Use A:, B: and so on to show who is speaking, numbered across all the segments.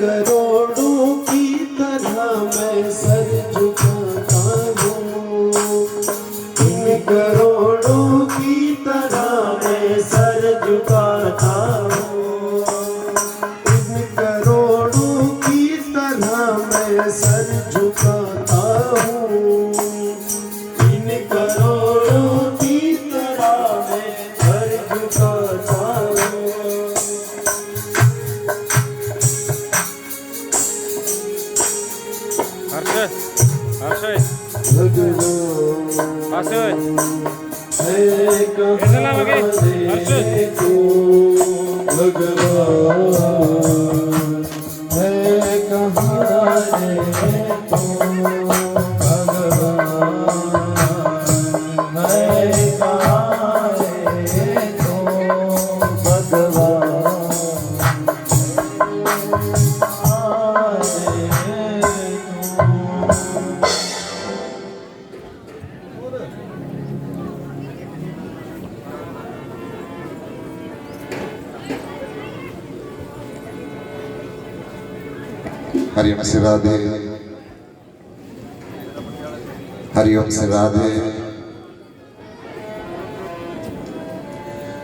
A: करोड़ों की तरह मैं सर झुकाता हूँ, इन करोड़ों की तरह मैं सर झुकाता हूँ, इन करोड़ों की तरह मैं सर झुकाता हूँ, इन करोड़ों की तरह मैं सर झुकाता हूँ।
B: हरिओम से राधे, हरिओम से राधे।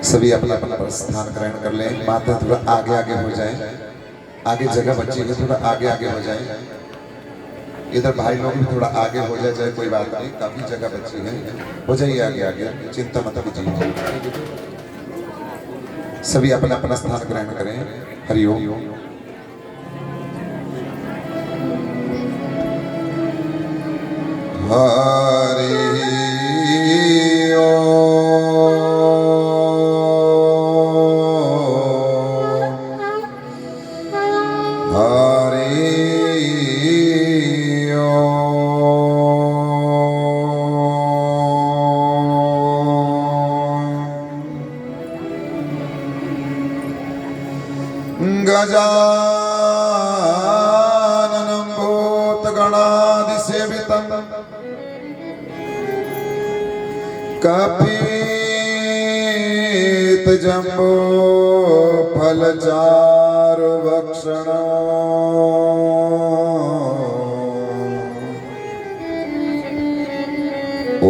B: सभी अपना अपना स्थान ग्रहण कर लें। माता थोड़ा आगे आगे हो जाए, आगे जगह बची है, थोड़ा आगे आगे हो जाए। इधर भाई लोग भी थोड़ा आगे हो जाए, कोई बात नहीं, काफी जगह बची है, हो जाइए आगे आगे, चिंता मत कीजिए। सभी अपना अपना स्थान ग्रहण करें। हरिओम। हरि गजाननं भूतगणादिसेवितं कपितजम्बो फलचारुभक्षणम्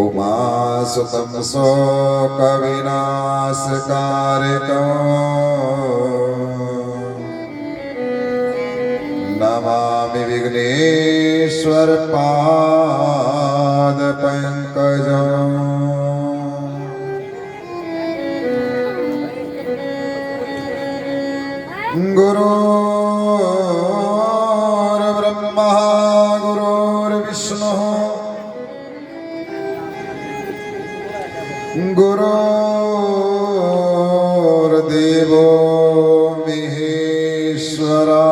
B: उमासुतं शोकविनाशकारकम् नमामि विघ्नेश्वर पाद पंकजम्। गुरुर्ब्रह्मा गुरुर्विष्णुः गुरुर्देवो महेश्वरा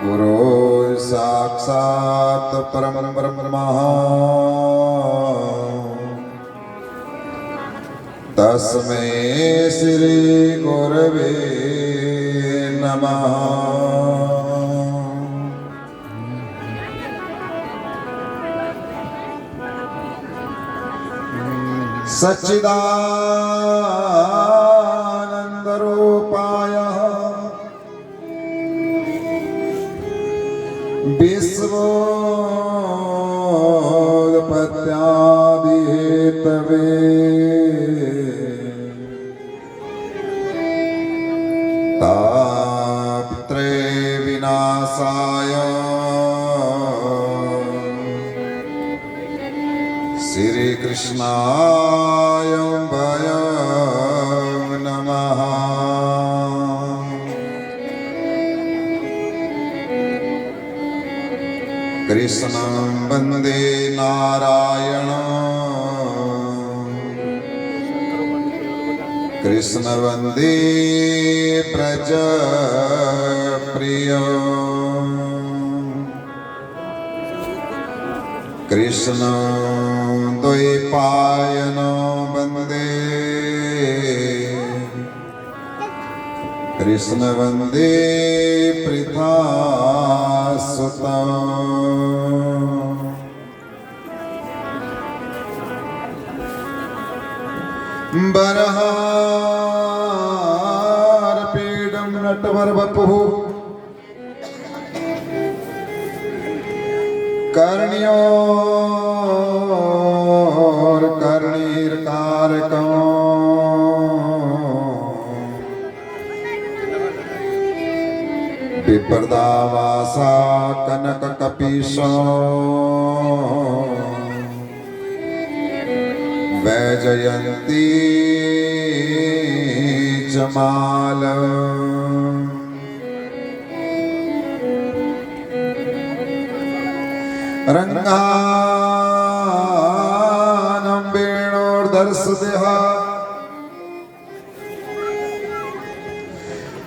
B: गुरु साक्षात् परम ब्रह्म तस्मै श्री गुरवे नमः। सच्चिदानंद रूपाय विश्वोत्पत्त्यादिहेतवे तापत्रय विनाशाय श्री कृष्णाय वयं नमः। कृष्णं वन्दे नारायणं, कृष्ण वन्दे प्रजप्रियं, कृष्ण द्वैपायनो वन्दे, कृष्ण वन्दे पृथासुतं। बरहारपीडं नटवरवपुः कर्ण्योर्कर्णीर्कारकम् विप्रदावासा कनककपीशो वैजयन्ती जमाल। रंगानं वेणोर्दर्शदेहा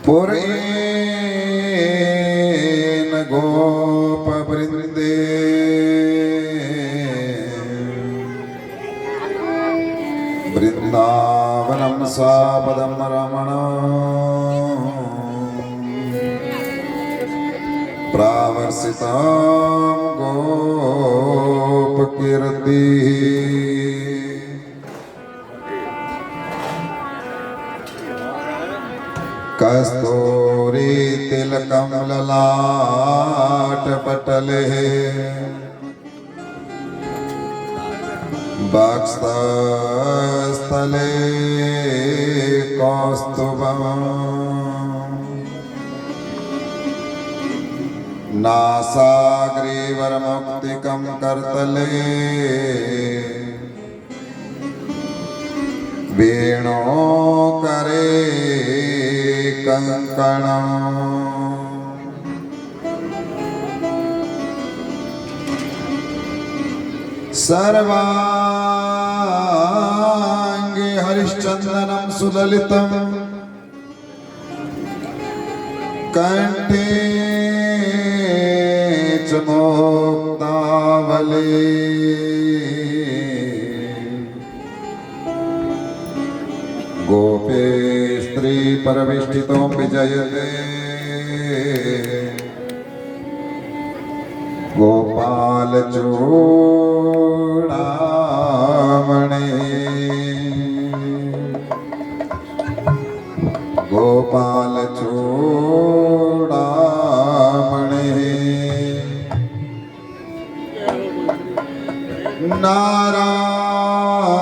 B: पुरेन गोपवृन्दे वृन्दावनं स्वापदं रमणं प्रावर्षितं गोपकीर्तिः। कस्तूरी तिलकं ललाटपटले वक्षस्थले कौस्तुभम् नासाग्रे वरमौक्तिकं करतले वेणोकरे कंकणम् सर्वांगे हरिश्चंदनं सुललितं कंठे च मुक्तावली गोपे स्त्री परविष्टितो विजयते गोपाल चूड़ामणि गोपाल चूड़ामणि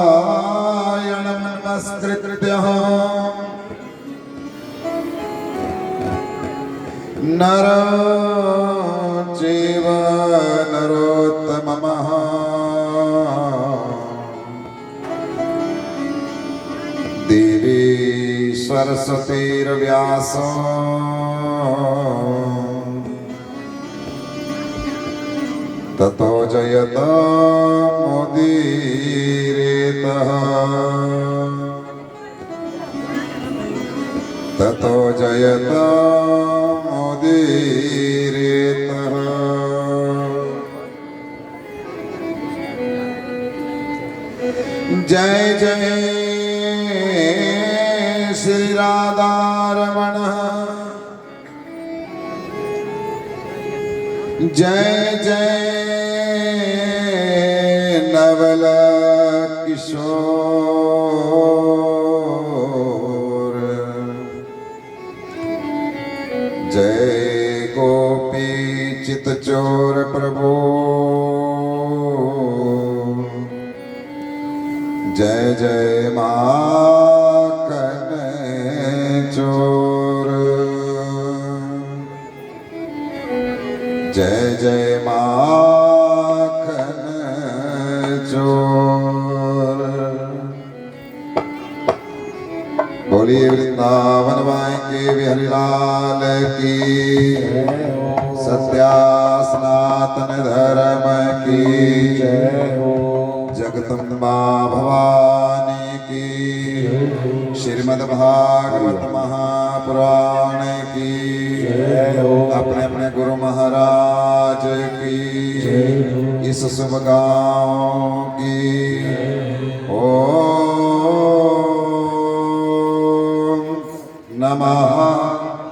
B: नारायणं नमस्कृत्य नरं चैव नरोत्तमः देवी सरस्वतीर्व्यासं ततो जयतमुदीरयेतः ततो जयतमुदीरयेतः। जय जय श्री राधा रमण, जय जय नवल किशोर, जय गोपी चितचोर प्रभु, जय जय माखन चोर, जय जय माखन चोर। वृंदावन वाई के बिहारी लाल की सत्या सनातन धर्म की जगदम्बा भवानी की श्रीमद् भागवत महापुराण की अपने अपने गुरु महाराज की इस शुभ गाँव की ओम नमः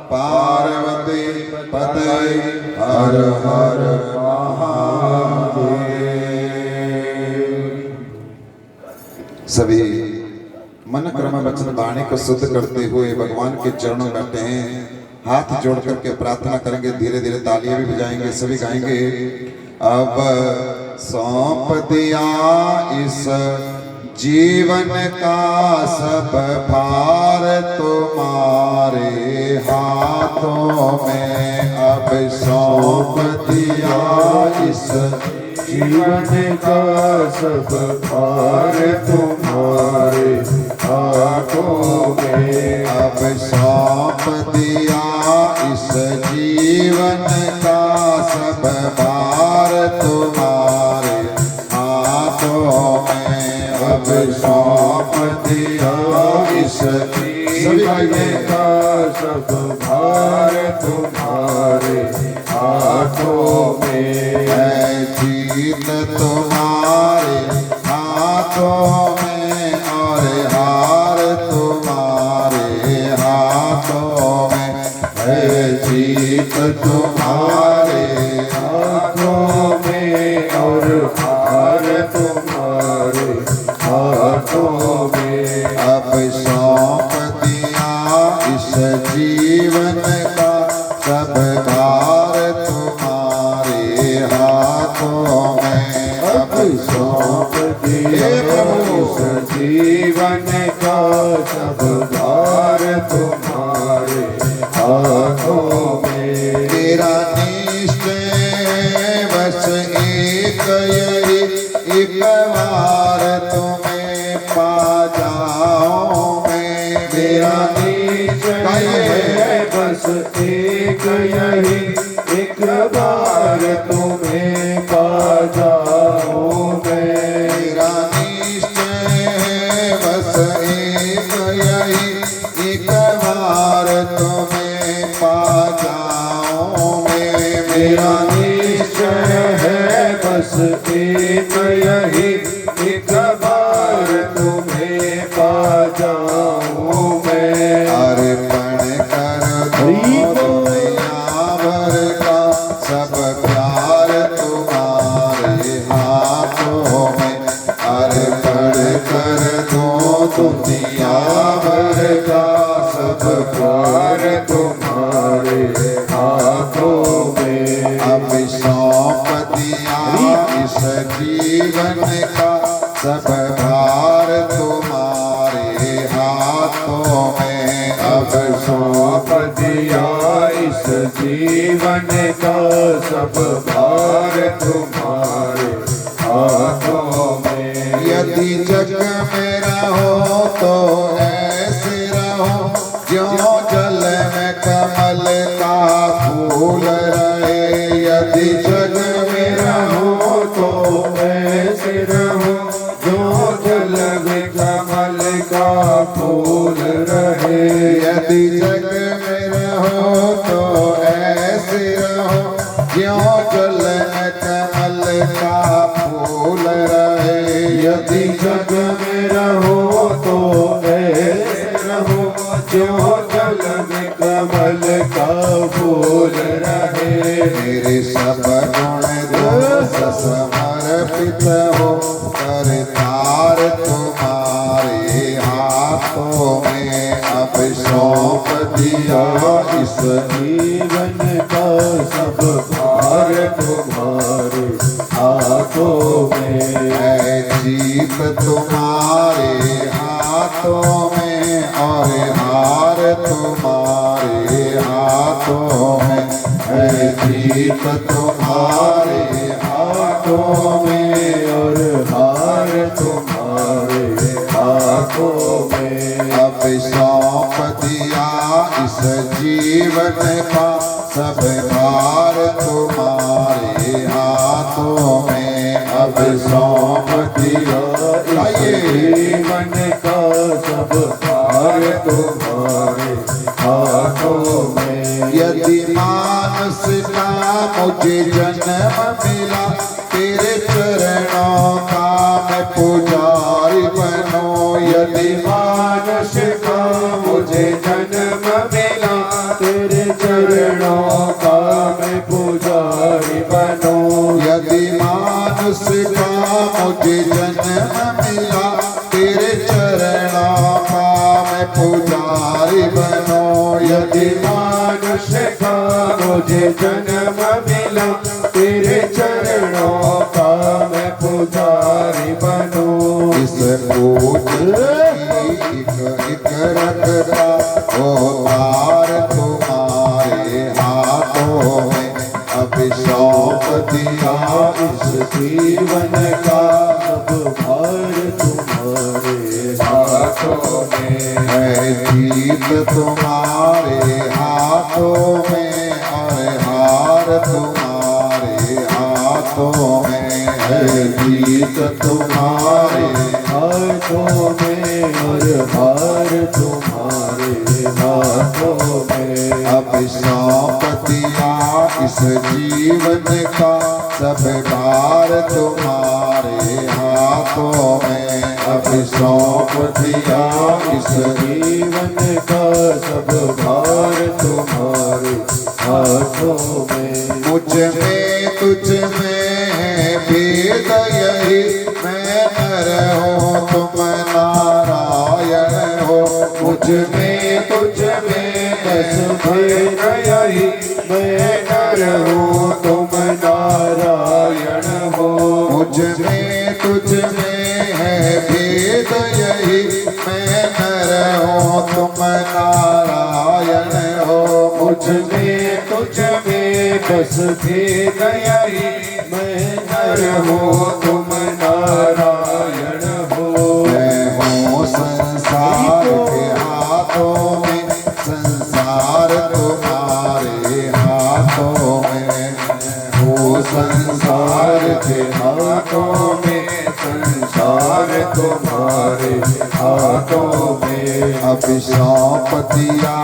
B: पार्वती पते हर हर महादेव। सभी मन क्रम वचन वाणी को शुद्ध करते हुए भगवान के चरणों में बैठे हैं। हाथ जोड़ करके प्रार्थना करेंगे, धीरे धीरे तालियां भी बजाएंगे, सभी गाएंगे। अब सौंप दिया इस जीवन का सब भार तुम्हारे हाथों में। अब सौंप दिया इस
A: जीवन का सब भार तुम्हारे हाथों में।
B: अब सौंप दिया इस जीवन का सब भार तुम्हारे हाथों में। अब सौंप दिया इस जीवन का
A: सब भार तुम्हारे हाथों में।
B: है जीत तुम्हारे हाथों में और हार तुम्हारे हाथों में। है जीत तुम्हारे
A: हाथों में और हार तुम्हारे हाथों में।
B: अब सौंप दिया इस जीवन का सब भार तुम्हारे हाथों में। अब
A: सौंप दिया इस जीवन का सब भार तुम्हारे हाथों में।
B: तेरा निश्चय बस एक यही एक बार तुम्हें पा जाऊं मैं।
A: मेरा निश्चय है बस एक यही एक बार तुम्हें पा जाऊं मैं।
B: मेरा निश्चय है बस एक यही एक बार तुम्हें पा जाऊं मैं।
A: मेरा निश्चय है बस एक यही एक बार तुम्हें पा जाऊं मैं।
B: अर्पण कर दो दुनिया भर का सब प्यार तुम्हारे हाथों में। अर्पण कर दो दुनिया भर का सब
A: प्यार तुम्हारे हाथों में।
B: अब सौंप दिया इस जीवन का सब भार तुम्हारे हाथों में। अब
A: सौंप दिया इस जीवन का सब भार तुम्हारे हाथों में।
B: यदि जग में रहो तो ऐसे रहो ज्यों जल में कमल का फूल रहे। यदि जग में रहो
A: तो ऐसे रहो जो जल में कमल का फूल रहे।
B: यदि जग में रहो तो ऐसे रहो ज्यों जल में कमल का फूल रहे।
A: यदि जग में रहो तो ऐसे रहो जो जल में कमल का फूल रहे।
B: मेरे सब गुण दोष समर्पित हो करतार तुम्हारे हाथों में। अब सौंप दिया इस
A: जीवन का सब भार तुम्हारे हाथों में।
B: है जीत तुम्हारे हाथों में और हार तुम्हारे हाथों में। है जीत तुम्हारे
A: हाथों में और हार तुम्हारे हाथों में।
B: अब सौंप दिया इस जीवन का सब भार तुम्हारे हाथों में अब सौंप दिया।
A: जीवन का सब भार तुम्हारे हाथों में।
B: यदि मानस का मुझे जन्म मिला तेरे चरणों का मैं पुजारी बनूं।
A: यदि मानस का मुझे जन्म मिला तेरे चरणों का मैं पुजारी बनूं।
B: यदि मानस का मुझे जन्म मिला तेरे चरणों का मैं पुजारी बनूं।
A: यदि मानुष का मुझे जन्म मिला तेरे चरणों का मैं पुजारी बनूं।
B: इस पूज की एक रखता तार तुम्हारे हाथों में अब सौंप दिया।
A: इस जीवन का सब भार तुम्हारे हाथों में।
B: है जीत तुम्हारे हाथों में और हार तुम्हारे हाथों में।
A: है जीत तुम्हारे हाथों में और हार तुम्हारे हाथों में।
B: अब सौंप दिया इस जीवन का सब भार तुम्हारे हाथों में।
A: अब सौंप दिया इस जीवन का सब भार तुम्हारे हाथों में।
B: मुझ में तुझ में है भेद यही मैं नर हूँ तुम नारायण हो।
A: मुझ में तुझ में बस भेद यही मैं नर हूँ तुम नारायण हो।
B: मुझ में तुझ में है भेद यही मैं नर हूँ तुम नारायण हो।
A: मुझ में तुझ में बस भेद यही मैं नर हूँ तुम नारायण हो।
B: मैं हूँ संसार के हाथों में संसार तुम्हारे हाथों में।
A: वो संसार के हाथों में संसार तुम्हारे हाथों में।
B: अब सौंप दिया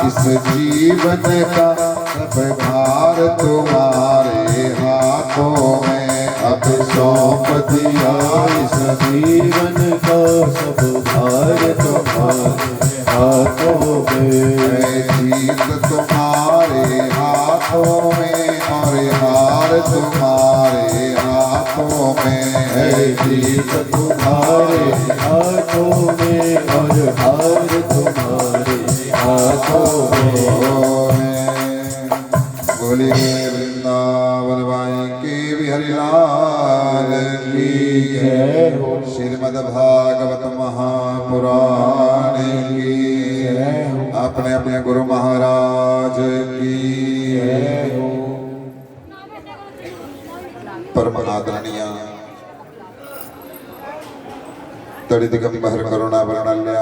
B: इस जीवन का सब भार तुम्हारे हाथों में।
A: अब सौंप दिया इस जीवन का सब भार तुम्हारे हाथों में।
B: है जीत तुम्हारे हाथों में और हार तुम्हारे हाथों में।
A: है जीत तुम्हारे हाथों में और हार तुम्हारे हाथों में।
B: बोलिए वृंदावन वाई के बिहारी लाल की
A: जय हो।
B: श्रीमद् भागवत महापुराण की
A: जय हो।
B: अपने अपने गुरु महाराज की
A: जय हो।
B: परम आदरणीय तड़ि दिगंबर करुणा वर्णल्य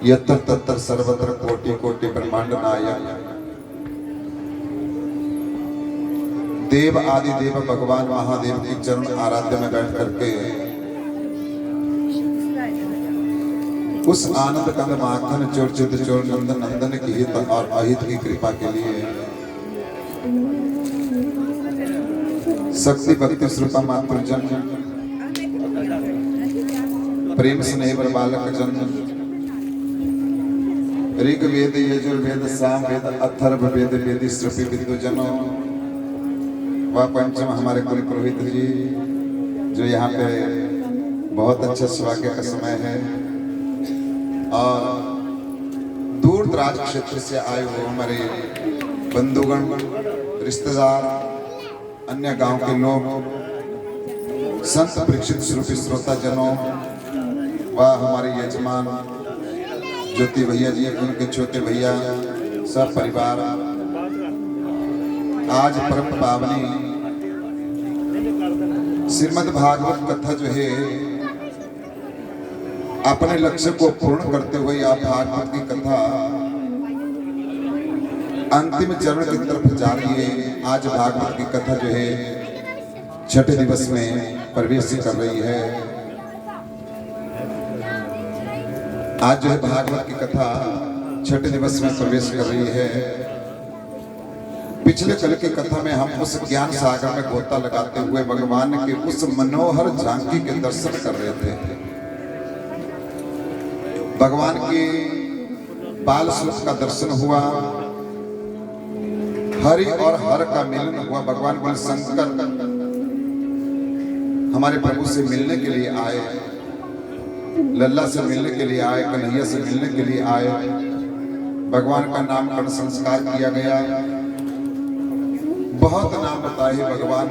B: यत्र तत्र सर्वत्र कोटि कोटि ब्रह्मांड नायक देव आदि देव भगवान महादेव के चरण आराध्य में बैठ करके उस आनंद कंद माखन चोर चित चोर नंदन नंदन की हित और अहित की कृपा के लिए शक्ति भक्ति श्रुता मातृ जन प्रेम स्नेह बालक जन ऋग वेद यजुर्वेद साम वेद अथर्व वेद वेदी श्रुति विद्वु जनों व पंचम हमारे कुल पुरोहित जी जो यहाँ पे बहुत अच्छा स्वागत का समय है और दूर दराज क्षेत्र से आए हुए हमारे बंधुगण रिश्तेदार अन्य गांव के लोग संत परीक्षित स्वरूपी श्रोता जनों व हमारे यजमान ज्योति भैया जी उनके छोटे भैया सब परिवार आज परम पावनी श्रीमद् भागवत कथा जो है अपने लक्ष्य को पूर्ण करते हुए आप भागवत की कथा अंतिम चरण की तरफ जा रही है। आज भागवत की कथा जो है छठे दिवस में प्रवेश कर रही है। आज जो है भागवत की कथा छठे दिवस में प्रवेश कर रही है। पिछले कल की कथा में हम उस ज्ञान सागर में गोता लगाते हुए भगवान के उस मनोहर झांकी के दर्शन कर रहे थे। भगवान की बाल स्वरूप का दर्शन हुआ, हरि और हर का मिलन हुआ। भगवान बोले शंकर हमारे प्रभु से मिलने के लिए आए, लल्ला से मिलने के लिए आए, कन्हैया से मिलने के लिए आए। भगवान का नामकरण संस्कार किया गया। बहुत नाम बताए भगवान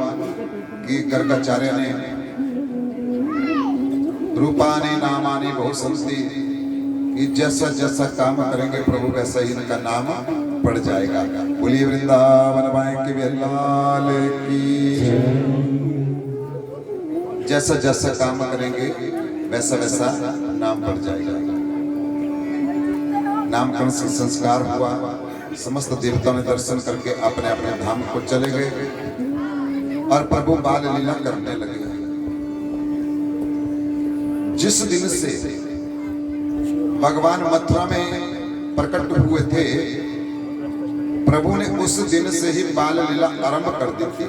B: की गर्गाचार्य ने। रूपानी नामानी बहुत संस्ती कि जैसा जैसा काम करेंगे प्रभु वैसा ही इनका नाम पड़ जाएगा। बोलिए वृंदावन माई के बिलाल की। जैसा जैसा काम करेंगे वैसा वैसा नाम पड़ जाएगा। नामकरण संस्कार हुआ। समस्त देवताओं ने दर्शन करके अपने अपने धाम को चले गए और प्रभु बाल लीला करने लगे। जिस दिन से भगवान मथुरा में प्रकट हुए थे, प्रभु ने उस दिन से ही बाल लीला आरंभ कर दी थी।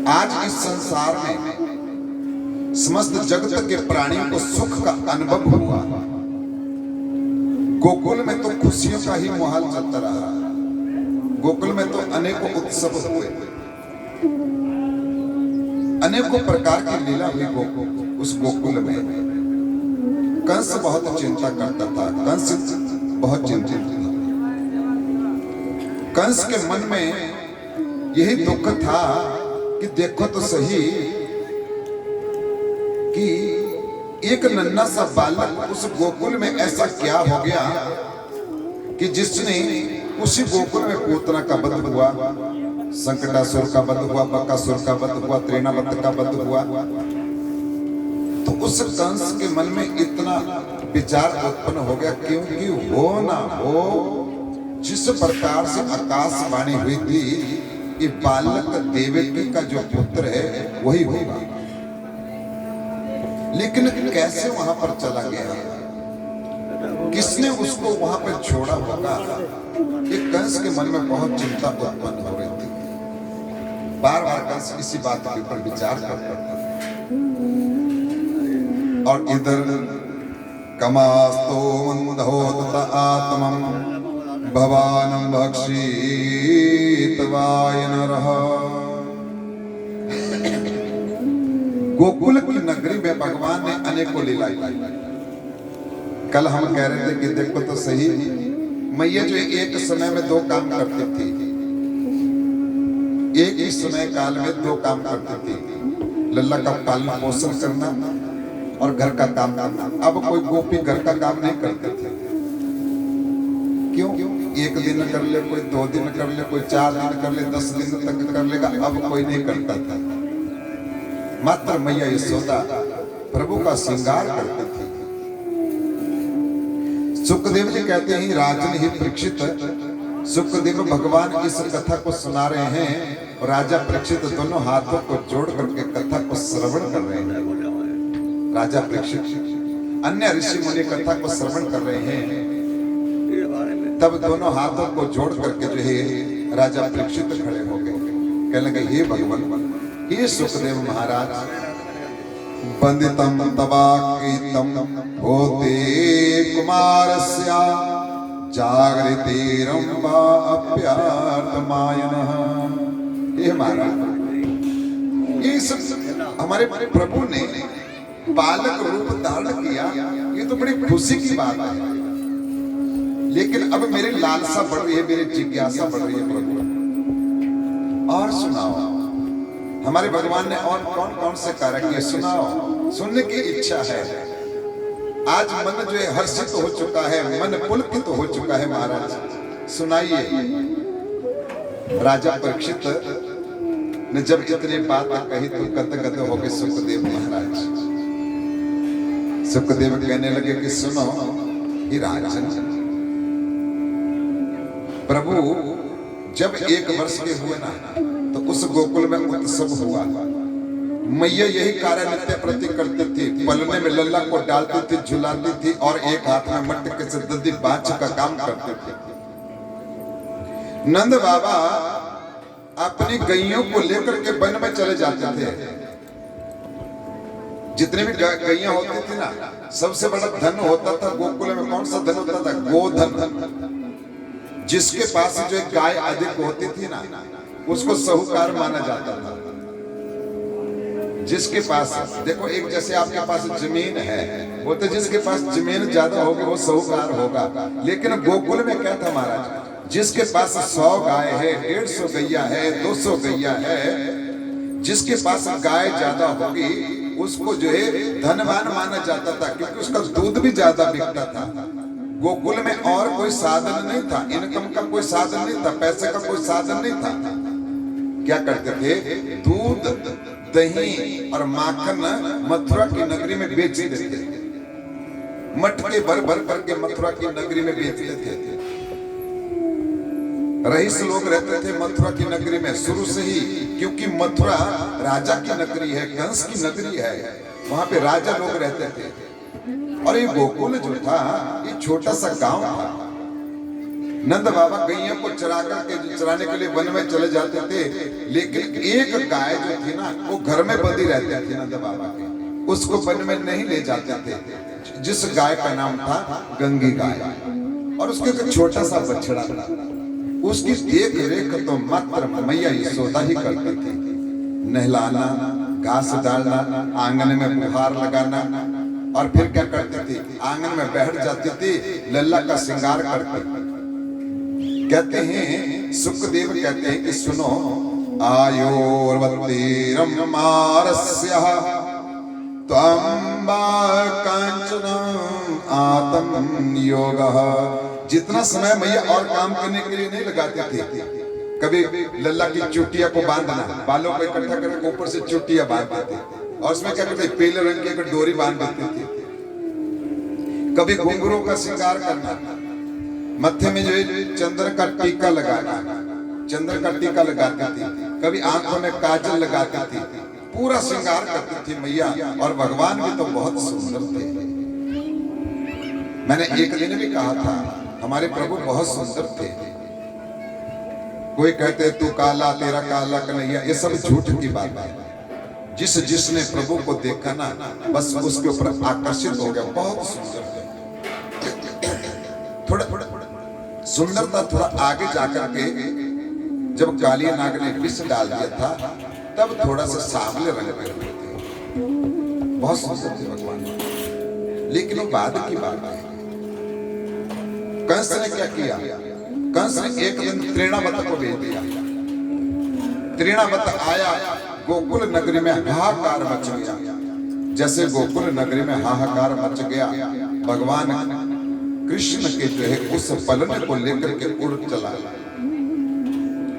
B: आज इस संसार में समस्त जगत के प्राणियों को सुख का अनुभव हुआ। गोकुल में तो खुशियों का ही माहौल चलता रहा। गोकुल में तो अनेकों उत्सव हुए, अनेकों प्रकार की लीला हुई उस गोकुल में। कंस बहुत चिंता करता था। कंस बहुत चिंतित था। कंस के मन में यही दुख था कि देखो तो सही कि एक नन्हा सा बालक उस गोकुल में ऐसा क्या हो गया कि जिसने उसी गोकुल में पूतना का वध हुआ, संकटासुर का वध हुआ, बकासुर का वध हुआ, त्रिनावत का वध हुआ। तो उस कंस के मन में इतना विचार उत्पन्न हो गया, क्योंकि हो ना हो जिस प्रकार से आकाशवाणी हुई थी कि बालक देवकी का जो पुत्र है वही होगा, लेकिन कैसे वहां पर चला गया, किसने उसको वहां पर छोड़ा होगा। ये कंस के मन में बहुत चिंता उत्पन्न हो रही थी। बार बार कंस इसी बात के ऊपर विचार करता था। और इधर कमास्तो मंदहोत आत्मम भवानम भक्षित वायन रहा। गोकुल की नगरी में भगवान ने अनेकों लीलाएं की। कल हम कह रहे थे कि देखो तो सही, मैया जो एक समय में दो काम करती थी, एक ही समय काल में दो काम करती थी। लल्ला का पालन पोषण करना और घर का काम करना। अब कोई गोपी घर का काम नहीं करते थे। क्यों? एक दिन कर ले कोई, 2 दिन कर ले कोई, 4 दिन कर ले, 10 दिन तक कर लेगा। अब कोई नहीं करता था। मात्र मैया यशोदा प्रभु का श्रृंगार करती थी। सुखदेव जी कहते हैं राजन ही परीक्षित। सुखदेव भगवान इस कथा को सुना रहे हैं और राजा परीक्षित दोनों हाथों को जोड़ करके कथा को श्रवण कर रहे हैं। राजा परीक्षित अन्य ऋषि मुनि कथा को श्रवण कर रहे हैं। तब दोनों हाथों को जोड़ करके जो है राजा परीक्षित खड़े हो गए। कहने लगे हे भगवान, हे सुखदेव महाराज, बंदितम तवाकीतम होते कुमारस्या जागृते रंबा अप्यार्थमायनः। हे महाराज, ये सब हमारे प्रभु ने बालक रूप धारण किया, ये तो बड़ी खुशी की बात है। लेकिन अब मेरी लालसा बढ़ रही है, मेरी जिज्ञासा बढ़ रही है प्रभु। और सुनाओ, हमारे भगवान ने और कौन कौन से कार्य किए, सुनाओ। सुनने की इच्छा है। आज मन जो है हर्षित हो चुका है, मन पुलकित हो चुका है। महाराज सुनाइए। राजा परीक्षित ने जब इतनी बात कही तो गदगद हो गए सुखदेव महाराज। सुखदेव कहने लगे कि सुनो कि राजन, प्रभु जब 1 वर्ष के हुए ना तो उस गोकुल में उत्सव हुआ। मैया यही कार्य नित्य प्रति करती थी, पलने में लल्ला को डालती थी, झुलाती थी और एक हाथ में मटके से दधी बाँच का काम करते थे। नंद बाबा अपनी गैयों को लेकर के वन में चले जाते थे। जितने भी गैया होती थी ना, सबसे बड़ा धन होता था गोकुल में। कौन सा धन होता था? गोधन। जिसके पास जो एक गाय अधिक होती थी ना, उसको साहूकार माना जाता था। जिसके पास, देखो एक जैसे आपके पास जमीन है, वो तो जिसके पास जमीन ज्यादा होगी वो साहूकार होगा। लेकिन गोकुल में क्या था महाराज, जिसके पास 100 गाय है, 150 गैया है, 200 गैया है, जिसके पास गाय ज्यादा होगी उसको जो है धनवान माना जाता था, क्योंकि उसका दूध भी ज्यादा बिकता था। गोकुल में और कोई साधन नहीं था, इनकम का कोई साधन नहीं था, पैसे का कोई साधन नहीं था। क्या करते थे? दूध, दही और माखन मथुरा की नगरी में बेच देते थे। मटके भर भर करके मथुरा की नगरी में बेचते थे। रईस लोग रहते थे मथुरा की नगरी में शुरू से ही, क्योंकि मथुरा राजा की नगरी है, कंस की नगरी है, वहां पे राजा लोग रहते थे। और ये गोकुल जो था ये छोटा सा गांव था। नंद बाबा गैया को चराने के लिए वन में चले जाते थे, लेकिन एक गाय जो थी ना वो घर में बंधी रहती थी नंद बाबा के, उसको वन में नहीं ले जाते थे। जिस गाय का नाम था गंगी गाय, और उसके एक छोटा सा बछड़ा था। उसकी देख रेख तो मात्र मैया यशोदा ही करती थी। नहलाना, घास डालना, आंगन में बुहार लगाना, और फिर क्या करती थी? आंगन में बैठ जाती थी, लल्ला का श्रृंगार करती। कहते हैं, सुखदेव कहते हैं कि सुनो, आयोर्वतीरम मारस्यः त्वम्बा कांचनम आत्म योगः। जितना समय मैया और काम करने के लिए नहीं लगाती थी, कभी लल्ला की चुटिया को बांधना, बालों को इकट्ठा करके ऊपर से चुटिया बांधते थे, और उसमें क्या करते? पीले रंग की एक डोरी बांध देती थी। कभी घुंघरू का श्रृंगार करना, मत्थे में जो है चंद्र का टीका लगाना, चंद्र का टीका लगाती थी। कभी आंखों में काजल लगाती थी, पूरा श्रृंगार करती थी मैया। और भगवान भी तो बहुत सुंदर थे। मैंने एक दिन भी कहा था हमारे प्रभु बहुत सुंदर थे। कोई कहते तू काला, तेरा काला कन्हैया, ये सब झूठ की बात है। जिसने प्रभु को देखा ना, बस उसके ऊपर आकर्षित हो गया। बहुत सुंदर थे। थोड़ा सुंदरता थोड़ा आगे जाकर के जब काली नाग ने विष डाल दिया था, तब थोड़ा सा सांवले रंग में हुए थे। बहुत सुंदर थे भगवान। लेकिन वो बाद की बात है। कंस ने क्या किया? कंस ने एक दिन तृणावत को भेज दिया। तृणावत आया, गोकुल नगरी में हाहाकार मच गया। जैसे गोकुल नगरी में हाहाकार मच गया, भगवान कृष्ण के जो है उस पलने को लेकर के उड़ चला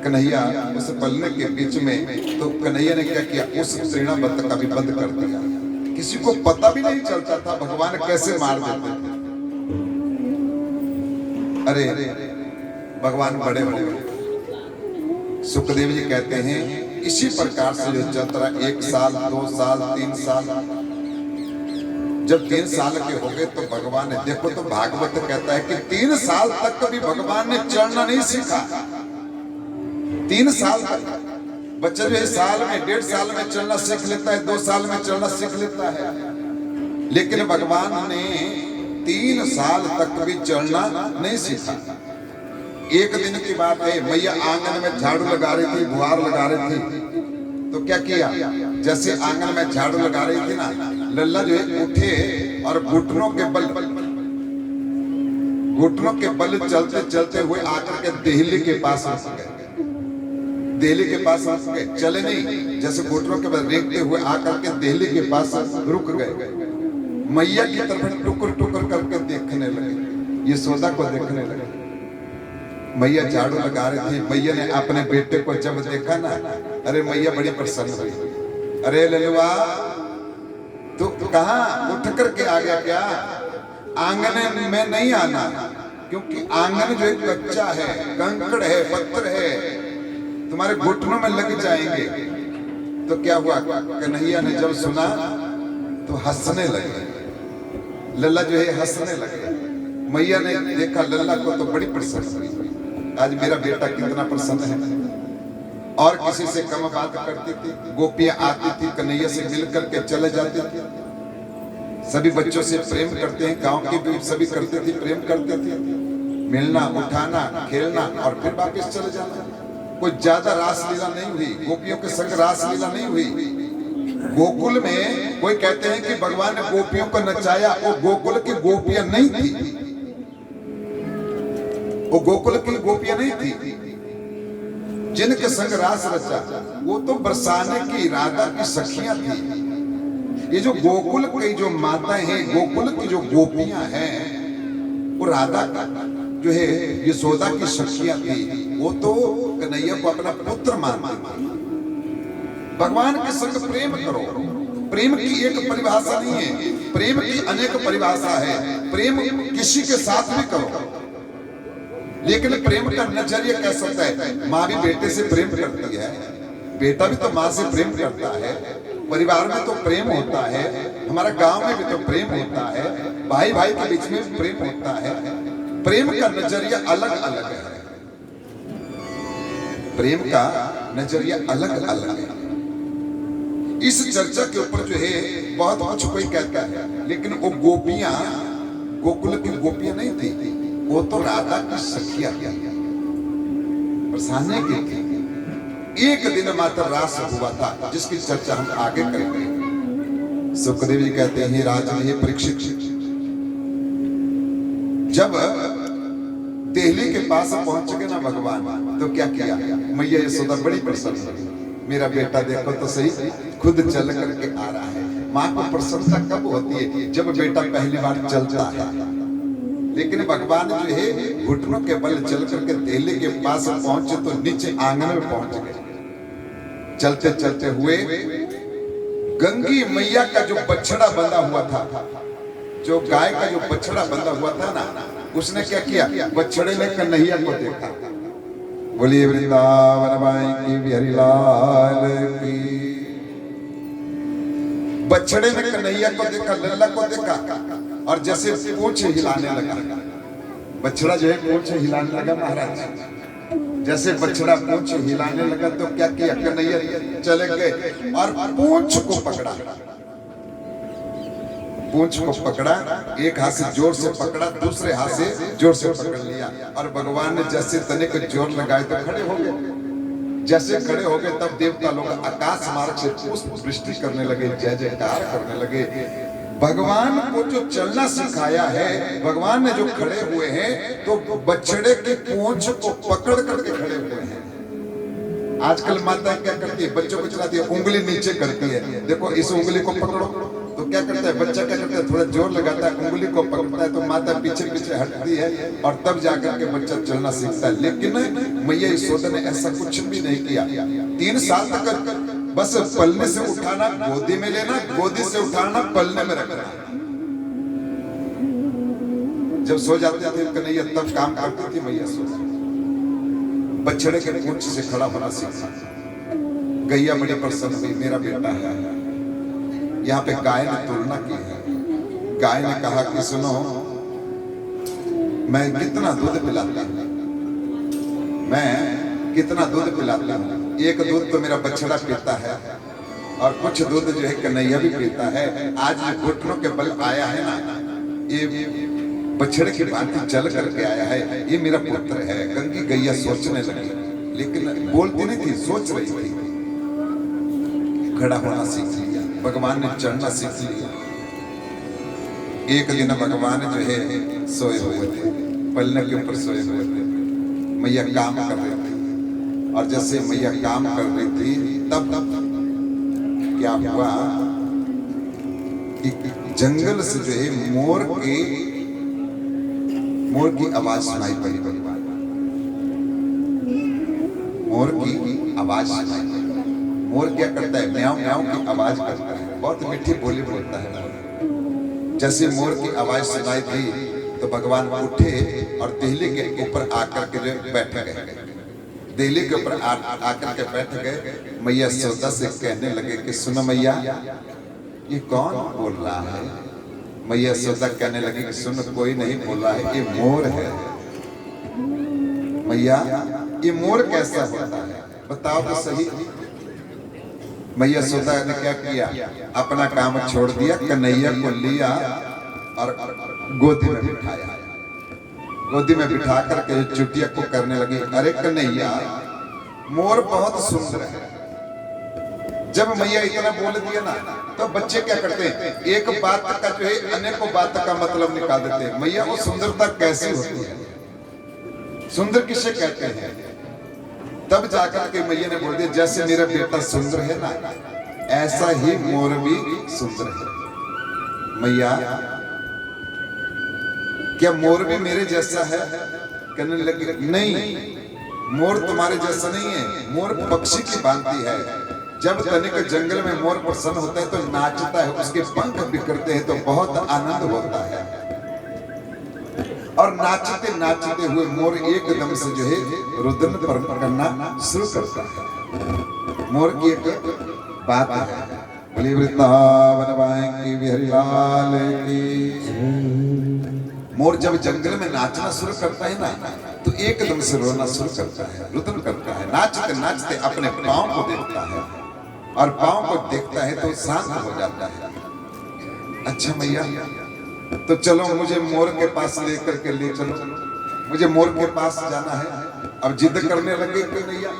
B: कन्हैया उस पलने के बीच में। तो कन्हैया ने क्या किया? उस तृणावत का भी बंद कर दिया। किसी को पता भी नहीं चलता था भगवान कैसे मार देते थे। अरे भगवान बड़े बड़े। सुखदेव जी कहते हैं इसी प्रकार से जो चलता रहा, 1 साल, 2 साल, 3 साल, जब 3 साल के हो गए तो भगवान ने, देखो तो भागवत कहता है कि 3 साल तक कभी भगवान ने चलना नहीं सीखा। 3 साल तक बच्चा जो है साल में, 1.5 साल में चलना सीख लेता है, 2 साल में चलना सीख लेता है। लेकिन भगवान ने 3 साल तक भी चलना नहीं सीखा। एक दिन की बात है, मैया आंगन में झाड़ू लगा रही थी, बुहार लगा रही थी। तो क्या किया? जैसे आंगन में झाड़ू लगा रही थी ना, लल्ला जो है उठे और घुटनों के बल चलते चलते हुए आकर के देहली के पास रुक गए। देहली के पास रुक गए, चले नहीं, जैसे घुटनों के बल रेंगते हुए आकर के देहली के पास रुक गए। मैया की तरफ टुकर टुकर करके देखने लगे, यशोदा को देखने लगे। मैया झाड़ू लगा रही थी। मैया ने अपने बेटे को जब देखा ना, अरे मैया बड़ी प्रसन्न हुई। अरे ललुआ, तो कहा उठ करके आ गया क्या? आंगन में नहीं आना, क्योंकि आंगन जो है कच्चा है, कंकड़ है, पत्थर है, तुम्हारे घुटनों में लग जाएंगे। तो क्या हुआ? कन्हैया ने जब सुना तो हंसने लगे। लल्ला जो है हंसने लगे। मैया ने देखा लल्ला को तो बड़ी प्रसन्न हुई, आज मेरा बेटा कितना प्रसन्न है। और किसी से कम बात करती थी, गोपियां आती थी, कन्हैया से मिल करके चले जाते थे। सभी बच्चों से प्रेम करते हैं, गांव के भी सभी करते थे, प्रेम करते थे, मिलना, उठाना, खेलना और फिर वापस चले जाना। कोई ज्यादा रासलीला नहीं हुई, गोपियों के संग रासलीला नहीं हुई। गोकुल में कोई कहते हैं कि भगवान ने गोपियों को नचाया, वो गोकुल की गोपियां नहीं थी, वो गोकुल की गोपियां नहीं थी। जिनके संग रास रचा वो तो बरसाने की राधा की सखियां थी। ये जो गोकुल की जो माताएं हैं, गोकुल की जो गोपियां हैं, वो राधा का जो है यशोदा की सखियां थी। वो तो कन्हैया को अपना पुत्र मानती थी। भगवान के संग प्रेम करो। प्रेम की एक परिभाषा नहीं है, प्रेम की अनेक परिभाषा है। प्रेम किसी के साथ भी करो, लेकिन प्रेम का नजरिया कैसा होता है? माँ भी बेटे से प्रेम करती है, बेटा भी तो माँ से प्रेम करता है, परिवार में तो प्रेम होता है, हमारा गांव में भी तो प्रेम होता है, भाई भाई के बीच में भी प्रेम होता है। प्रेम का नजरिया अलग अलग है, प्रेम का नजरिया अलग अलग है। इस चर्चा के ऊपर जो है बहुत कुछ कोई कहता है, लेकिन वो गोपियां गोकुल की गोपियां नहीं थी, वो तो राधा की सखियां बरसाने की थी। एक दिन मात्र रास हुआ था, जिसकी चर्चा हम आगे करेंगे। सुखदेव जी कहते हैं, राजन हे परीक्षित, जब देहली के पास पहुंच गए ना भगवान, तो क्या किया? मैया यशोदा बड़ी प्रसन्न हुई। मेरा बेटा देखो तो सही, खुद चल करके आ रहा है। माँ को प्रसन्नता कब होती है? जब बेटा पहली बार चलता है। लेकिन भगवान जो है घुटनों के बल चल करके देहली के पास पहुंचे तो नीचे आंगन में पहुंच गए। चलते चलते हुए गंगी मैया का जो बछड़ा बंधा हुआ था, जो गाय का जो बछड़ा बंधा हुआ था ना, उसने क्या किया? बछड़े ने कन्हैया को देखा। बोलिए वृंदावन माई की, बिहारी लाल की। बछड़े ने कन्हैया को देखा, लल्ला को देखा, और जैसे पूंछ हिलाने लगा। बछड़ा जो है पूंछ हिलाने लगा महाराज। जैसे बछड़ा पूंछ हिलाने लगा तो क्या किया? कन्हैया चले गए और पूंछ को पकड़ा। पूंछ को पकड़ा, एक हाथ से जोर से पकड़ा, दूसरे हाथ से जोर से पकड़ लिया, और भगवान ने जैसे तने को जोर लगाए तो खड़े हो गए। जैसे खड़े हो गए तब देवता लोग आकाश मार्ग से पुष्प वृष्टि करने लगे, जय जयकार करने लगे। भगवान को जो चलना सिखाया है, भगवान ने जो खड़े हुए हैं तो बछड़े की पूंछ को पकड़ करके खड़े हुए हैं। आजकल माता क्या करती है? बच्चों को चलाती है, उंगली नीचे करती है। देखो इस उंगली को पकड़ो, तो क्या करता है बच्चा? क्या करता है? थोड़ा जोर लगाता है, उंगली को पकड़ता है, तो माता पीछे पीछे हटती है और तब जाकर के बच्चा चलना सीखता है। लेकिन मैया यशोदा ने ऐसा कुछ भी नहीं किया। 3 साल तक बस पल्ले से उठाना, गोदी में लेना, गोदी से उठाना, पल्ले में रखना। जब सो जाते थे कन्हैया तब काम करती थी मैया यशोदा। बछड़े के पूंछ से खड़ा होना सीखा। गैया बड़ी प्रसन्न हुई, मेरा बेटा है। यहाँ पे गाय ने तुलना की है। गाय ने कहा कि सुनो, मैं कितना दूध पिलाता हूं, मैं कितना दूध पिलाता हूं। एक दूध तो मेरा बछड़ा पीता है और कुछ दूध जो है कन्हैया भी पीता है। आज घुटनों के बल आया है ना, ये बछड़े की भांति चल करके आया है, ये मेरा पुत्र है। गंगी गैया सोचने लगी, लेकिन बोलती नहीं थी, सोच रही थी। खड़ा होना सीख लिया, भगवान ने चढ़ना सीख लिया। एक दिन भगवान जो है सोए हुए थे, पलने के ऊपर सोए हुए थे। मैया काम कर रही थी, और जैसे मैया काम कर रही थी तब क्या हुआ कि जंगल से जो है मोर की आवाज सुनाई पड़ी। मोर की आवाज सुनाई पड़ी। मोर क्या करता है, म्याऊं म्याऊं की आवाज करता है, बहुत मीठी बोली बोलता है मोर। जैसे मोर की आवाज सुनाई दी तो भगवान उठे और देहली के ऊपर आकर के जो बैठ गए, देहली के ऊपर आकर के बैठ गए। मैया यशोदा से कहने लगे कि सुनो मैया, ये कौन बोल रहा है? मैया यशोदा कहने लगी कि सुनो, कोई नहीं बोल रहा है, ये मोर है। मैया, ये मोर कैसा होता है बताओ तो सही। मैया यशोदा ने क्या किया, अपना काम छोड़ दिया, कन्हैया को लिया और गोदी में बिठाया। गोदी में बिठा करके चुटिया को करने लगी, अरे कन्हैया, मोर बहुत सुंदर है। जब मैया इतना बोल दिया ना, तो बच्चे क्या करते हैं, एक बात का जो है अनेकों बात का मतलब निकाल देते हैं। मैया, वो सुंदरता कैसी होती है, सुंदर किसे कहते हैं? तब जाकर के मैया ने बोल दिया, जैसे मेरा बेटा सुंदर है ना, ऐसा ही मोर भी सुंदर है। मैया, क्या मोर भी मेरे जैसा है? कहने लगी, नहीं, मोर तुम्हारे जैसा नहीं है, मोर पक्षी की भांति है। जब तनिक जंगल में मोर प्रसन्न होता है तो नाचता है, उसके पंख बिखरते हैं तो बहुत आनंद होता है। और नाचते नाचते हुए मोर एकदम से जो है रुदन करना शुरू करता है। मोर की एक बात है, बोली वृंदावन की बिहारी लाल की। मोर जब जंगल में नाचना शुरू करता है ना, तो एकदम से रोना शुरू करता है, रुदन करता है। नाचते नाचते अपने पाँव को देखता है और पाँव को देखता है तो शांत हो जाता है। अच्छा मैया, तो चलो मुझे मोर के पास लेकर के ले चलो, मुझे मोर के पास जाना है। अब जिद करने लगे कन्हैया,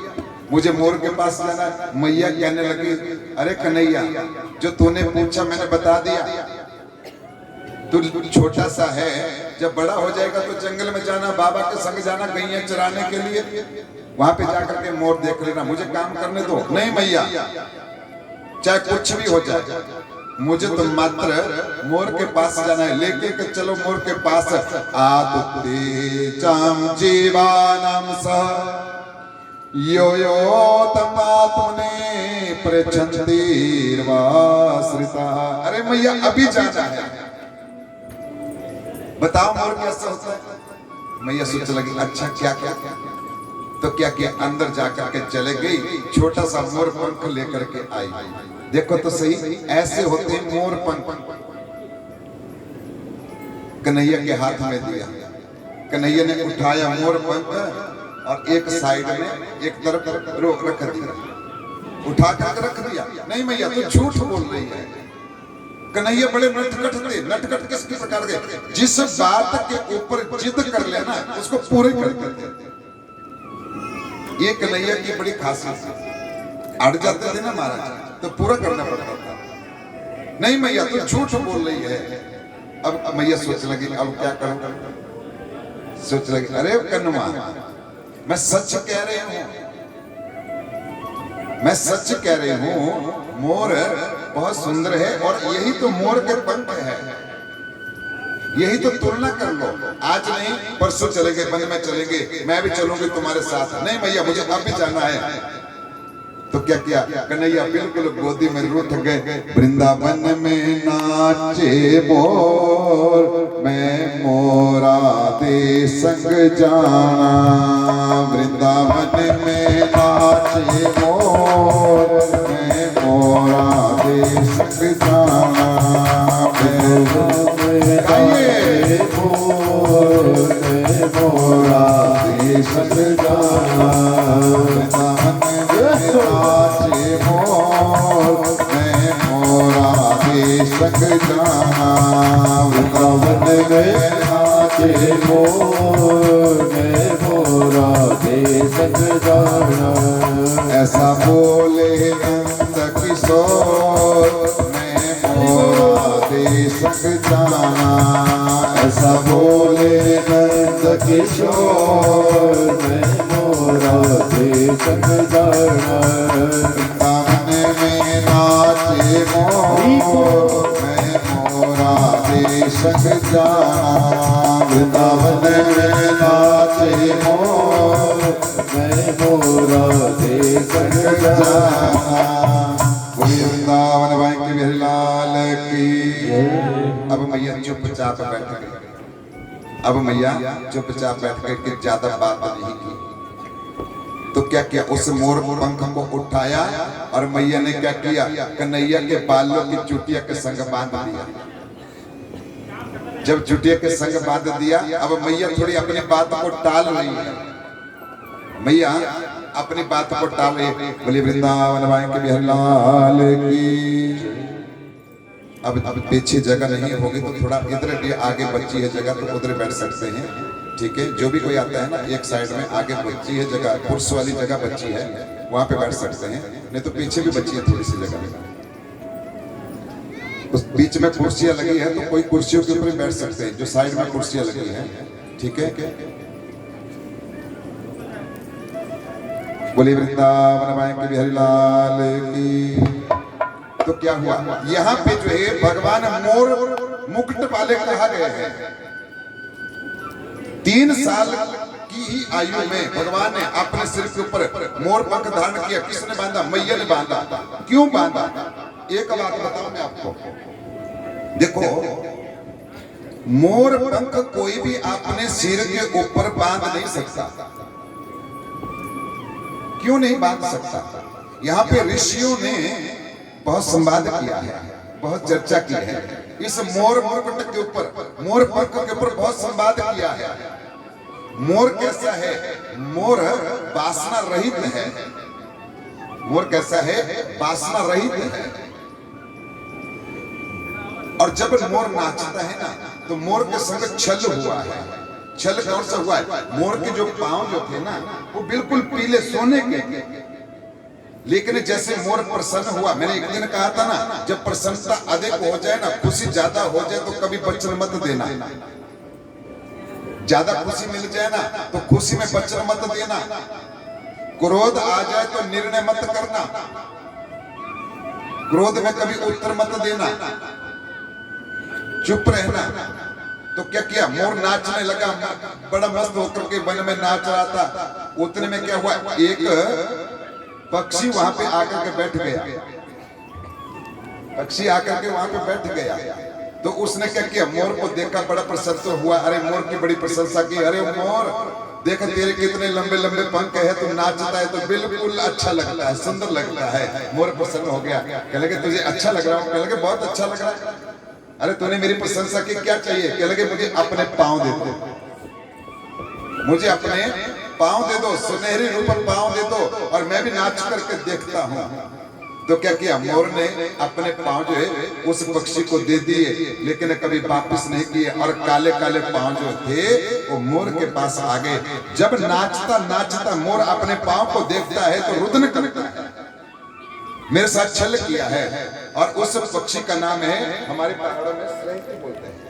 B: मुझे मोर के पास जाना है। मैया कहने लगी, अरे कन्हैया, जो तूने पूछा मैंने बता दिया। तू छोटा सा है, जब बड़ा हो जाएगा तो जंगल में जाना, बाबा के संग जाना गैया चराने के लिए, वहां पे जाकर के मोर देख लेना, मुझे काम करने दो। नहीं मैया, चाहे कुछ भी हो जाए, मुझे तो मात्र मोर के पास जाना है, लेके के चलो मोर के पास। आदुते चाम जीवानाम सह यो यो तमात्मने प्रचंदीर्वाश्रिता। अरे मैया, अभी जाना है, बताओ मोर कैसा होता है? मैया सोच लगी, अच्छा क्या क्या क्या, तो क्या किया, अंदर जाकर के चले गई, छोटा सा मोर पंख लेकर के आई। देखो तो सही, ऐसे होते हैं मोर पंख। कन्हैया के हाथ में दिया, कन्हैया ने उठाया मोर पंख और एक साइड में एक तरफ रख दिया, उठा कर रख दिया। नहीं मैया, तू झूठ बोल रही है। कन्हैया बड़े नटखट थे, नटखट किस प्रकार के, जिस बात के ऊपर जिद कर लेना उसको पूरे कर देते। ये कन्हैया की बड़ी खासियत है, अड़ जाते थे ना महाराज तो पूरा करना पड़ता था। नहीं मैया, तू झूठ बोल रही है। अब मैया सोच लगी, अब क्या करूं? सोच लगी, अरे कन्हवा, मैं सच कह रही हूं, मैं सच कह रही हूं, मोर बहुत सुंदर है और यही तो मोर के पंख है, यही तो तुलना कर लो। आज नहीं परसों चलेंगे, वन में चलेंगे, मैं भी चलूंगी तुम्हारे साथ। नहीं भैया, मुझे अब भी जाना है। तो क्या किया, कन्हैया बिल्कुल गोदी में रूठ गए। वृंदावन में नाचे मोर, मैं मोरा दे संग जाना। वृंदावन में नाचे मोर, मैं मोरा दे संग जाना। मोरा दे संग जाना। वृंदावन में नाचे मोर, मैं मोरा दे संग जाना। वृंदावन में नाचे मोर, मैं मोरा दे संग जाना। ऐसा बोले नंद किशोर, मैं मोरा दे संग जाना। ऐसा बोले नंद किशोर, मैं मोरा दे संग जाना। वृंदावन में नाचे मोर, मैं मोरा दे
A: संग जाना वृंदावन में नाचे मोर मैं मोरा दे संग जाना।
B: बोलिए वृंदावन भाई के बिहारी लाल की। अब मैया चुपचाप बैठ गई। अब मैया चुपचाप बैठ करके ज्यादा बात नहीं की। तो क्या किया, उस मोर पंख को उठाया और मैया ने क्या किया, कन्हैया के बालों की चुटिया के संग बांध दिया। जब चुटिया के संग बांध दिया, अब मैया थोड़ी अपनी बात को टाल रही है। मैया अपनी बात को टाल रही है। बोले वृंदावन भाई के बिहारी लाल की। अब पीछे जगह नहीं होगी तो थोड़ा इधर आगे बची है जगह, तो उधर बैठ सकते हैं। ठीक है, जो भी कोई आता है ना, एक साइड में आगे बची है जगह, पुरुष वाली जगह बची है, वहां पे बैठ सकते हैं। नहीं तो पीछे भी बची है थोड़ी सी जगह, उस बीच में कुर्सियां लगी है तो कोई कुर्सियों के ऊपर बैठ सकते हैं, जो साइड में कुर्सियां लगी है। ठीक है, बोलिए वृंदावन भाई के बिहारी लाल की। तो क्या हुआ, यहाँ पे जो है भगवान मोर मुकुट वाले कहा गए हैं। 3 साल की ही आयु में भगवान ने अपने सिर के ऊपर मोर पंख धारण किया। किसने बांधा? मैया ने बांधा। क्यों बांधा? एक बात बताऊं मैं आपको। देखो, मोर पंख कोई भी अपने सिर के ऊपर बांध नहीं सकता। क्यों नहीं बांध सकता? यहाँ पे ऋषियों ने बहुत संवाद किया है, बहुत चर्चा की है। इस मोर मुकुट के ऊपर, मोर पंख के ऊपर बहुत संवाद किया है। मोर कैसा है? मोर वासना रहित है। मोर कैसा है? वासना रहित है। और जब मोर नाचता है ना, तो मोर के संग छल हुआ है। छल कौन सा हुआ है? मोर के जो पांव जो थे ना, वो बिल्कुल पीले सोने के। लेकिन जैसे मोर प्रसन्न हुआ, मैंने एक दिन कहा था ना, जब प्रसन्नता अधिक हो जाए ना, खुशी ज्यादा हो जाए तो कभी वचन मत देना। ज्यादा खुशी मिल जाए ना तो खुशी में वचन मत देना। क्रोध आ जाए तो निर्णय मत करना। क्रोध में कभी उत्तर मत देना, चुप रहना। तो क्या किया, मोर नाचने लगा, बड़ा मस्त होकर के वन में नाच रहा था। उतने में क्या हुआ, एक पक्षी वहां पे आकर के बैठ गया। पक्षी आकर के वहां पे बैठ गया, तो उसने क्या किया, मोर को देखा, बड़ा प्रसन्न हुआ। अरे मोर की बड़ी प्रशंसा की। अरे मोर, देखा तेरे कितने लंबे लंबे पंख है, तुम नाचता है तो बिल्कुल अच्छा लगता है, सुंदर लगता है। मोर प्रसन्न हो गया, कह लगे तुझे अच्छा लग रहा है? कह लगे बहुत अच्छा लग रहा है। अरे तूने मेरी प्रशंसा की, क्या चाहिए? कह लगे मुझे अपने पांव दे दो, मुझे अपने पांव दे दो, सुनहरी रूपक पांव दे दो, और मैं भी नाच करके देखता हूं। तो क्या किया, मोर ने अपने पांव जो है उस पक्षी को दे दिए, लेकिन कभी वापस नहीं किए। और काले काले पांव जो थे वो मोर के पास आ गए। जब नाचता नाचता मोर अपने पांव को देखता है तो रुदन करता है, मेरे साथ छल किया है। और उस पक्षी का नाम है, हमारे पहाड़ों में सैंती बोलते हैं।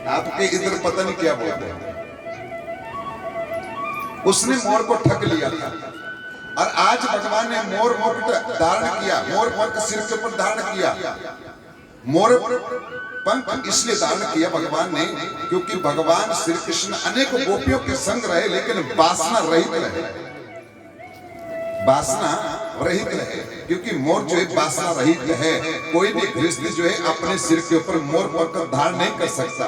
B: आपके इधर पता नहीं क्या बोलते हैं। उसने मोर को ठग लिया था। और आज भगवान ने मोर मुकुट धारण किया, मोर पंख सिर के ऊपर धारण किया। मोर पंख इसलिए धारण किया भगवान ने, क्योंकि भगवान श्री कृष्ण अनेक गोपियों के संग रहे, लेकिन वासना रहित रहे। वासना रहित रहे, क्योंकि मोर जो है वासना रहित है। कोई भी गृहस्थ जो है अपने सिर के ऊपर मोर पंख धारण नहीं कर सकता।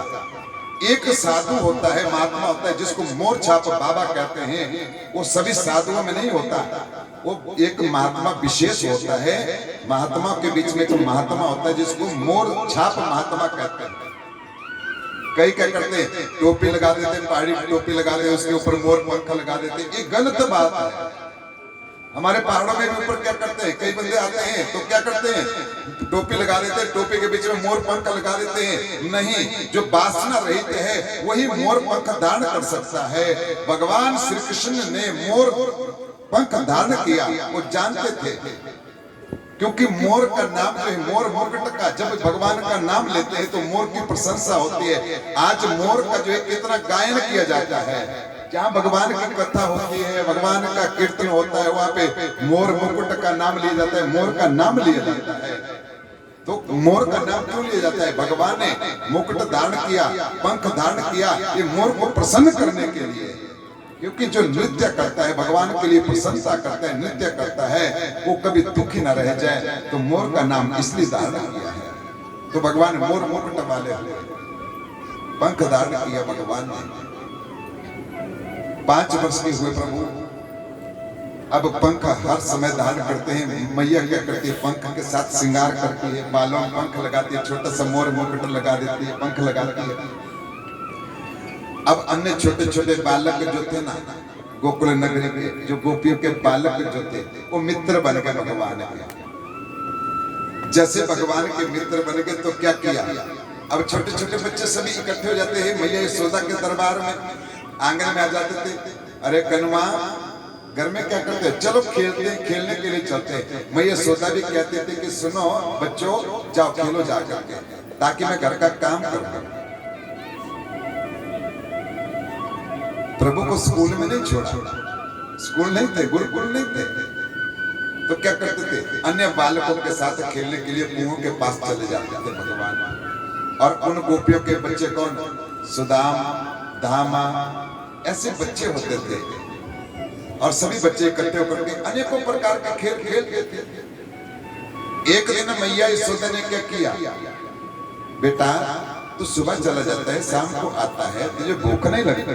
B: एक साधु होता है, महात्मा होता है, जिसको मोर छाप बाबा कहते हैं। वो सभी साधुओं में नहीं होता, वो एक महात्मा विशेष होता है। महात्मा के बीच में एक महात्मा होता है जिसको मोर छाप महात्मा कहते हैं। कई क्या करते हैं, टोपी लगा देते हैं, पहाड़ी टोपी लगा देते, उसके ऊपर मोर पंख लगा देते हैं। ये गलत बात है। हमारे पहाड़ों में भी ऊपर क्या करते हैं, कई बंदे आते हैं तो क्या करते हैं, टोपी लगा देते हैं, टोपी के बीच में मोर पंख लगा देते हैं। नहीं, जो वासना रहित है वही मोर पंख धारण कर सकता है। भगवान श्री कृष्ण ने मोर पंख धारण किया, वो जानते थे, क्योंकि मोर का नाम जो है, मोर मुकुट का, जब भगवान का नाम लेते हैं तो मोर की प्रशंसा होती है। आज मोर का जो है कितना गायन किया जाता है, जहाँ भगवान की कथा होती है, भगवान का कीर्तन होता है, वहाँ पे मोर मुकुट का नाम लिया जाता है, मोर का नाम लिया जाता है। तो मोर का नाम क्यों लिया जाता है? भगवान ने मुकुट धारण किया, पंख धारण किया, ये मोर को प्रसन्न करने के लिए। क्योंकि जो नृत्य करता है, भगवान के लिए प्रशंसा करता है, नृत्य करता है, वो कभी दुखी न रह जाए। तो मोर का नाम इसलिए धारण किया है। तो भगवान मोर मुकुट वाले पंख धारण किया भगवान ने। 5 वर्ष के हुए प्रभु, अब पंख हर समय धारण करते हैं। मैया क्या करती है? पंख के साथ श्रृंगार करती है, बालों में पंख लगाती है, छोटा सा मोर मुकुट लगा देती है, पंख लगाती है। अब अन्य छोटे छोटे बालक जो थे ना, गोकुल नगरी के जो गोपियों के बालक जो थे, वो मित्र बन गए भगवान के। जैसे भगवान के मित्र बन गए तो क्या किया? अब छोटे छोटे बच्चे सभी इकट्ठे हो जाते हैं मैया यशोदा के दरबार में, आंगन में आ जाते थे। अरे कनुआ, घर में क्या करते हैं? चलो खेलते हैं, खेलने के लिए चलते हैं। मैया यशोदा भी कहते थे कि सुनो बच्चों, जाओ खेलो जा करके, ताकि मैं घर का काम करूं। प्रभु को स्कूल में नहीं छोड़ा, स्कूल नहीं थे, गुरुकुल नहीं थे। तो क्या करते थे? अन्य बालकों के साथ खेलने के लिए कुओं के पास चले जाते थे भगवान। और उन गोपियों के बच्चे कौन? सुदाम, धामा, ऐसे बच्चे होते थे। और सभी बच्चे इकट्ठे होकर के अनेकों प्रकार के खेल खेलते थे। एक दिन मैया यशोदा ने क्या किया? बेटा, तू सुबह चला जाता है, शाम को आता है, तुझे भूख नहीं लगती?